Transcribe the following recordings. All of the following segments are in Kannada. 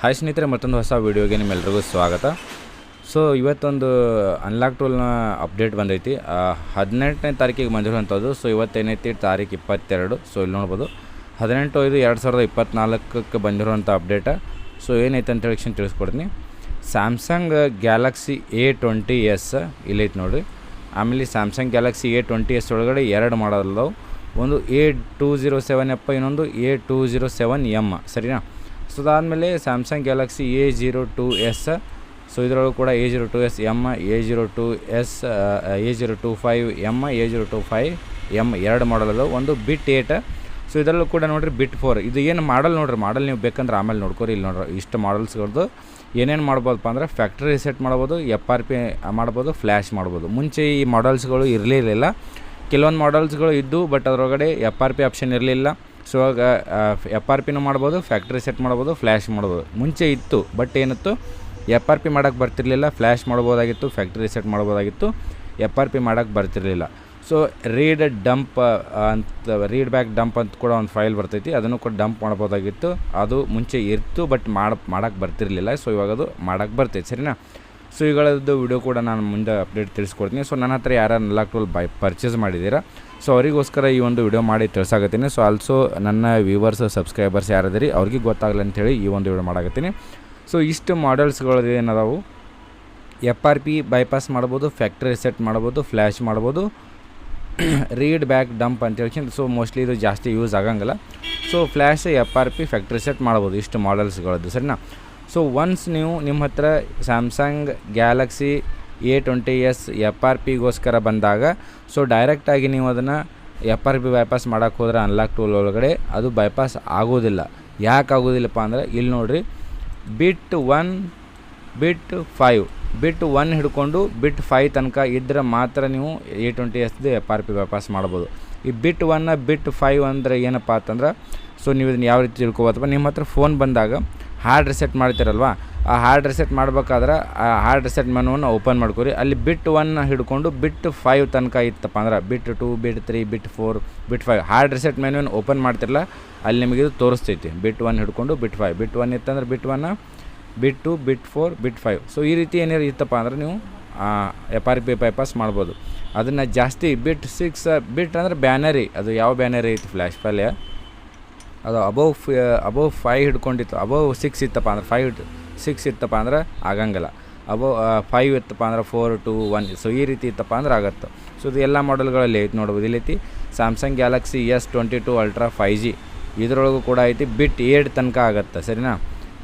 ಹಾಯ್ ಸ್ನೇಹಿತರೆ, ಮತ್ತೊಂದು ಹೊಸ ವೀಡಿಯೋಗೆ ನಿಮ್ಮೆಲ್ಲರಿಗೂ ಸ್ವಾಗತ. ಸೊ ಇವತ್ತೊಂದು ಅನ್ಲಾಕ್ ಟೂಲ್ನ ಅಪ್ಡೇಟ್ ಬಂದೈತಿ. 18ನೇ ತಾರೀಕಿಗೆ ಬಂದಿರುವಂಥದ್ದು. ಸೊ ಇವತ್ತೇನೈತಿ ತಾರೀಕು 22. ಸೊ ಇಲ್ಲಿ ನೋಡ್ಬೋದು 18/5/2024ಕ್ಕೆ ಬಂದಿರುವಂಥ ಅಪ್ಡೇಟ. ಸೊ ಏನೈತೆ ಅಂತ ಹೇಳಿ ತಿಳಿಸ್ಕೊಡ್ತೀನಿ. ಸ್ಯಾಮ್ಸಂಗ್ ಗ್ಯಾಲಕ್ಸಿ A20s ಇಲ್ಲೈತೆ ನೋಡಿರಿ. ಆಮೇಲೆ ಸ್ಯಾಮ್ಸಂಗ್ ಗ್ಯಾಲಕ್ಸಿ A20s ಒಳಗಡೆ 2 ಮಾಡಲ್ ಅದಾವೆ. ಒಂದು A207F, ಇನ್ನೊಂದು A207M, ಸರಿನಾ? ಸೊ ಅದಾದಮೇಲೆ ಸ್ಯಾಮ್ಸಂಗ್ ಗ್ಯಾಲಕ್ಸಿ A02s. ಸೊ ಇದರೊಳಗೆ ಕೂಡ A02s M, A02s, A025M, A025M 2 ಮಾಡಲ್ ಅದಾವೆ. ಒಂದು ಬಿಟ್ 8. ಸೊ ಇದರಲ್ಲೂ ಕೂಡ ನೋಡಿರಿ ಬಿಟ್ 4. ಇದು ಏನು ಮಾಡಲ್ ನೋಡಿರಿ, ಮಾಡಲ್ ನೀವು ಬೇಕಂದ್ರೆ ಆಮೇಲೆ ನೋಡ್ಕೊರಿ. ಇಲ್ಲಿ ನೋಡ್ರಿ ಇಷ್ಟು ಮಾಡಲ್ಸ್ಗಳದ್ದು ಏನೇನು ಮಾಡ್ಬೋದಪ್ಪ ಅಂದ್ರೆ ಫ್ಯಾಕ್ಟ್ರಿ ರಿಸೆಟ್ ಮಾಡ್ಬೋದು, FRP ಮಾಡ್ಬೋದು, ಫ್ಲ್ಯಾಶ್ ಮಾಡ್ಬೋದು. ಮುಂಚೆ ಈ ಮಾಡಲ್ಸ್ಗಳು ಇರಲಿಲ್ಲ. ಕೆಲವೊಂದು ಮಾಡಲ್ಸ್ಗಳು ಇದ್ದು, ಬಟ್ ಅದರೊಳಗಡೆ FRP ಆಪ್ಷನ್ ಇರಲಿಲ್ಲ. ಸೊ ಆಗ FRPನೂ ಮಾಡ್ಬೋದು, ಫ್ಯಾಕ್ಟ್ರಿ ರಿಸೆಟ್ ಮಾಡ್ಬೋದು, ಫ್ಲ್ಯಾಶ್ ಮಾಡ್ಬೋದು. ಮುಂಚೆ ಇತ್ತು, ಬಟ್ ಏನಿತ್ತು, FRP ಮಾಡೋಕ್ಕೆ ಬರ್ತಿರಲಿಲ್ಲ. ಫ್ಲ್ಯಾಶ್ ಮಾಡ್ಬೋದಾಗಿತ್ತು, ಫ್ಯಾಕ್ಟ್ರಿ ರಿಸೆಟ್ ಮಾಡ್ಬೋದಾಗಿತ್ತು, FRP ಮಾಡೋಕ್ಕೆ ಬರ್ತಿರಲಿಲ್ಲ. ಸೊ ರೀಡ್ ಬ್ಯಾಕ್ ಡಂಪ್ ಅಂತ ಕೂಡ ಒಂದು ಫೈಲ್ ಬರ್ತೈತಿ. ಅದನ್ನು ಕೂಡ ಡಂಪ್ ಮಾಡ್ಬೋದಾಗಿತ್ತು. ಅದು ಮುಂಚೆ ಇತ್ತು, ಬಟ್ ಮಾಡೋಕ್ಕೆ ಬರ್ತಿರಲಿಲ್ಲ. ಸೊ ಇವಾಗ ಅದು ಮಾಡೋಕ್ಕೆ ಬರ್ತೈತೆ, ಸರಿನಾ? ಸೊ ಇವುಗಳದ್ದು ವಿಡಿಯೋ ಕೂಡ ನಾನು ಮುಂದೆ ಅಪ್ಡೇಟ್ ತಿಳಿಸ್ಕೊಡ್ತೀನಿ. ಸೊ ನನ್ನ ಹತ್ರ ಯಾರು ಅನ್ಲಾಕ್ ಟೂಲ್ ಪರ್ಚೇಸ್ ಮಾಡಿದ್ದೀರಾ, ಸೊ ಅವರಿಗೋಸ್ಕರ ಈ ಒಂದು ವಿಡಿಯೋ ಮಾಡಿ ತಿಳಿಸಾಕತ್ತೀನಿ. ಸೊ ಆಲ್ಸೋ ನನ್ನ ವ್ಯೂವರ್ಸ್, ಸಬ್ಸ್ಕ್ರೈಬರ್ಸ್ ಯಾರಿದ್ದೀರಿ ಅವ್ರಿಗೆ ಗೊತ್ತಾಗಲಿ ಅಂಥೇಳಿ ಈ ಒಂದು ವಿಡಿಯೋ ಮಾಡಾಕತ್ತೀನಿ. ಸೊ ಇಷ್ಟು ಮಾಡಲ್ಸ್ಗಳು ಏನದಾವು, FRP ಬೈಪಾಸ್ ಮಾಡ್ಬೋದು, ಫ್ಯಾಕ್ಟ್ರಿ ರಿಸೆಟ್ ಮಾಡ್ಬೋದು, ಫ್ಲ್ಯಾಶ್ ಮಾಡ್ಬೋದು, ರೀಡ್ ಬ್ಯಾಕ್ ಡಂಪ್ ಅಂತೇಳಿ. ಸೊ ಮೋಸ್ಟ್ಲಿ ಇದು ಜಾಸ್ತಿ ಯೂಸ್ ಆಗಂಗಿಲ್ಲ. So flash, FRP, factory reset ಮಾಡ್ಬೋದು, ಇಷ್ಟು ಮಾಡಲ್ಸ್ಗಳದ್ದು, ಸರಿನಾ? ಸೊ ಒನ್ಸ್ ನೀವು ನಿಮ್ಮ ಹತ್ರ ಸ್ಯಾಮ್ಸಂಗ್ ಗ್ಯಾಲಕ್ಸಿ A20s FRPಗೋಸ್ಕರ ಬಂದಾಗ, ಸೊ ಡೈರೆಕ್ಟಾಗಿ ನೀವು ಅದನ್ನು FRP ಬೈಪಾಸ್ ಮಾಡೋಕ್ಕೆ ಹೋದ್ರೆ ಅನ್ಲಾಕ್ ಟೂಲ್ ಒಳಗಡೆ ಅದು ಬೈಪಾಸ್ ಆಗೋದಿಲ್ಲ. ಯಾಕೆ ಆಗೋದಿಲ್ಲಪ್ಪ ಅಂದರೆ ಇಲ್ಲಿ ನೋಡಿರಿ, ಬಿಟ್ 1, ಬಿಟ್ 5, ಬಿಟ್ 1 ಹಿಡ್ಕೊಂಡು ಬಿಟ್ 5 ತನಕ ಇದ್ದರೆ ಮಾತ್ರ ನೀವು A20sದು FRP ಬೈಪಾಸ್ ಮಾಡ್ಬೋದು. ಈ ಬಿಟ್ 1, ಬಿಟ್ 5 ಅಂದರೆ ಏನಪ್ಪ ಅಂತಂದ್ರೆ, ಸೊ ನೀವು ಇದನ್ನು ಯಾವ ರೀತಿ ತಿಳ್ಕೊಬೋದಪ್ಪ, ನಿಮ್ಮ ಹತ್ರ ಫೋನ್ ಬಂದಾಗ ಹಾರ್ಡ್ ರಿಸೆಟ್ ಮಾಡ್ತೀರಲ್ವ, ಆ ಹಾರ್ಡ್ ರಿಸೆಟ್ ಮಾಡ್ಬೇಕಾದ್ರೆ ಆ ಹಾರ್ಡ್ ರಿಸೆಟ್ ಮೆನುವನ್ನು ಓಪನ್ ಮಾಡ್ಕೊರಿ. ಅಲ್ಲಿ ಬಿಟ್ 1 ಹಿಡ್ಕೊಂಡು ಬಿಟ್ 5 ತನಕ ಇತ್ತಪ್ಪ ಅಂದ್ರೆ ಬಿಟ್ 2, ಬಿಟ್ 3, ಬಿಟ್ 4, ಬಿಟ್ 5 ಹಾರ್ಡ್ ರಿಸೆಟ್ ಮೆನುವನ್ನು ಓಪನ್ ಮಾಡ್ತಿರಲ್ಲ, ಅಲ್ಲಿ ನಿಮಗೆ ಇದು ತೋರಿಸ್ತೈತಿ. ಬಿಟ್ 1 ಹಿಡ್ಕೊಂಡು ಬಿಟ್ 5, ಬಿಟ್ 1 ಇತ್ತಂದ್ರೆ ಬಿಟ್ 1, ಬಿಟ್ 2, ಬಿಟ್ 4, ಬಿಟ್ 5. ಸೊ ಈ ರೀತಿ ಏನಾರು ಇತ್ತಪ್ಪ ಅಂದ್ರೆ ನೀವು FRP ಬೈಪಾಸ್ ಮಾಡ್ಬೋದು. ಅದನ್ನು ಜಾಸ್ತಿ ಬಿಟ್ 6, ಬಿಟ್ ಅಂದರೆ ಬ್ಯಾನರಿ, ಅದು ಯಾವ ಬ್ಯಾನರಿ ಐತಿ ಫ್ಲ್ಯಾಶ್ ಫೈಲ್, ಅದು ಅಬೋವ್ 5 ಹಿಡ್ಕೊಂಡಿತ್ತು. ಅಬೋವ್ 6 ಇತ್ತಪ್ಪ ಅಂದ್ರೆ 5, 6 ಇತ್ತಪ್ಪ ಅಂದ್ರೆ ಆಗಂಗಿಲ್ಲ. ಅಬೋವ್ 5 ಇತ್ತಪ್ಪ ಅಂದ್ರೆ 4, 2, 1. ಸೊ ಈ ರೀತಿ ಇತ್ತಪ್ಪ ಅಂದ್ರೆ ಆಗುತ್ತೆ. ಸೊ ಇದು ಎಲ್ಲ ಮಾಡೆಲ್ಗಳಲ್ಲಿ ಐತಿ ನೋಡ್ಬೋದು. ಇಲ್ಲೈತಿ Samsung Galaxy S22 ultra 5G, ಇದರೊಳಗೂ ಕೂಡ ಐತಿ ಬಿಟ್ 8 ತನಕ ಆಗುತ್ತೆ, ಸರಿನಾ?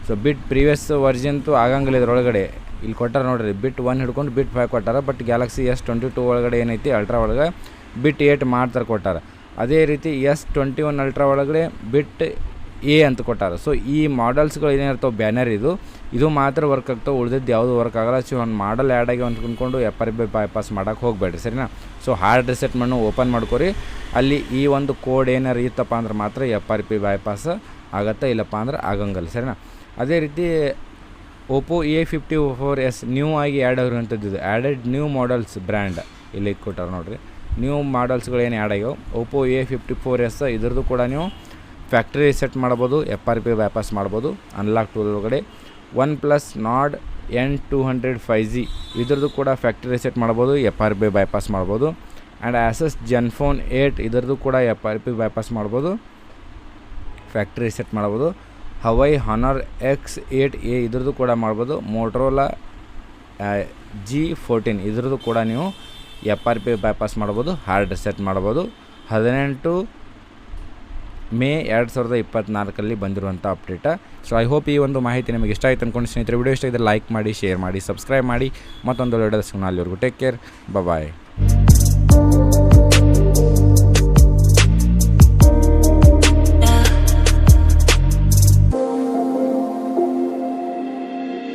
ಸೊ ಬಿಟ್ ಪ್ರೀವಿಯಸ್ ವರ್ಜನ್ತು ಆಗಂಗಿಲ್ಲ ಇದರೊಳಗಡೆ. ಇಲ್ಲಿ ಕೊಟ್ಟಾರ ನೋಡಿರಿ, ಬಿಟ್ 1 ಹಿಡ್ಕೊಂಡು ಬಿಟ್ 5 ಕೊಟ್ಟಾರ. ಬಟ್ ಗ್ಯಾಲಕ್ಸಿ S22 ಒಳಗಡೆ ಏನೈತಿ ಅಲ್ಟ್ರಾ ಒಳಗೆ ಬಿಟ್ 8 ಮಾಡ್ತಾರೆ ಕೊಟ್ಟಾರ. ಅದೇ ರೀತಿ S21 ಅಲ್ಟ್ರಾ ಒಳಗಡೆ ಬಿಟ್ A ಅಂತ ಕೊಟ್ಟಾರ. ಸೊ ಈ ಮಾಡಲ್ಸ್ಗಳು ಏನಿರ್ತಾವೆ ಬ್ಯಾನರ್ ಇದು ಮಾತ್ರ ವರ್ಕ್ ಆಗ್ತಾವೆ, ಉಳಿದಿದ್ದು ಯಾವುದು ವರ್ಕ್ ಆಗಲ್ಲ. ಸೊ ಒಂದು ಮಾಡಲ್ ಆ್ಯಡ್ ಆಗಿ ಅಂದ್ಕೊಂಡು FRP ಬೈಪಾಸ್ ಮಾಡೋಕ್ಕೆ ಹೋಗಬೇಡ್ರಿ, ಸರಿನಾ? So hard reset menu open ಮಾಡ್ಕೊರಿ. ಅಲ್ಲಿ ಈ ಒಂದು ಕೋಡ್ ಏನಾರು ಇತ್ತಪ್ಪ ಅಂದ್ರೆ ಮಾತ್ರ FRP ಬೈಪಾಸ್ ಆಗುತ್ತೆ, ಇಲ್ಲಪ್ಪ ಅಂದ್ರೆ ಆಗಂಗಿಲ್ಲ, ಸರಿನಾ? ಅದೇ ರೀತಿ ಓಪೋ A54s ನ್ಯೂ ಆಗಿ ಆ್ಯಡ್ ಆಗಿರುವಂಥದ್ದು, ಇದು ಆ್ಯಡೆಡ್ ನ್ಯೂ ಮಾಡಲ್ಸ್ ಬ್ರ್ಯಾಂಡ್ ಇಲ್ಲಿ ಕೊಟ್ಟಾರ ನೋಡಿರಿ. ನ್ಯೂ ಮಾಡಲ್ಸ್ಗಳು ಏನು ಆ್ಯಡ್ ಆಗ್ಯಾವ, ಓಪೋ A54s ಇದ್ರದ್ದು ಕೂಡ ನೀವು ಫ್ಯಾಕ್ಟ್ರಿ ರಿಸೆಟ್ ಮಾಡ್ಬೋದು, FRP ಬೈಪಾಸ್ ಮಾಡ್ಬೋದು ಅನ್ಲಾಕ್ ಟೂಲ್ ಒಳಗಡೆ. OnePlus Nord N200 5G ಇದ್ರದ್ದು ಕೂಡ ಫ್ಯಾಕ್ಟ್ರಿ ರಿಸೆಟ್ ಮಾಡ್ಬೋದು, FRP ಬೈಪಾಸ್ ಮಾಡ್ಬೋದು. ಆ್ಯಂಡ್ Asus Zenfone 8 ಇದರದ್ದು ಕೂಡ FRP ಬೈಪಾಸ್ ಮಾಡ್ಬೋದು, ಫ್ಯಾಕ್ಟ್ರಿ ರಿಸೆಟ್ ಮಾಡ್ಬೋದು. Huawei Honor X8A ಇದ್ರದ್ದು ಕೂಡ ಮಾಡ್ಬೋದು. Motorola G14 ಇದ್ರದ್ದು ಕೂಡ ನೀವು FRP ಬೈಪಾಸ್ ಮಾಡ್ಬೋದು, ಹಾರ್ಡ್ ರಿಸೆಟ್ ಮಾಡ್ಬೋದು. 18 ಮೇ 2024 ಬಂದಿರುವಂಥ ಅಪ್ಡೇಟ. ಸೊ ಐ ಹೋಪ್ ಈ ಒಂದು ಮಾಹಿತಿ ನಿಮಗೆ ಇಷ್ಟ ಆಯಿತು ಅಂದ್ಕೊಂಡು ಸ್ನೇಹಿತರೆ. ವಿಡಿಯೋ ಇಷ್ಟ ಇದ್ದರೆ ಲೈಕ್ ಮಾಡಿ, ಶೇರ್ ಮಾಡಿ, ಸಬ್ಸ್ಕ್ರೈಬ್ ಮಾಡಿ. ಮತ್ತೊಂದು ವಿಡಿಯೋದ ಸಿಗೋಣ. ಅಲ್ಲಿವರೆಗೂ ಟೇಕ್ ಕೇರ್, ಬಾಯ್.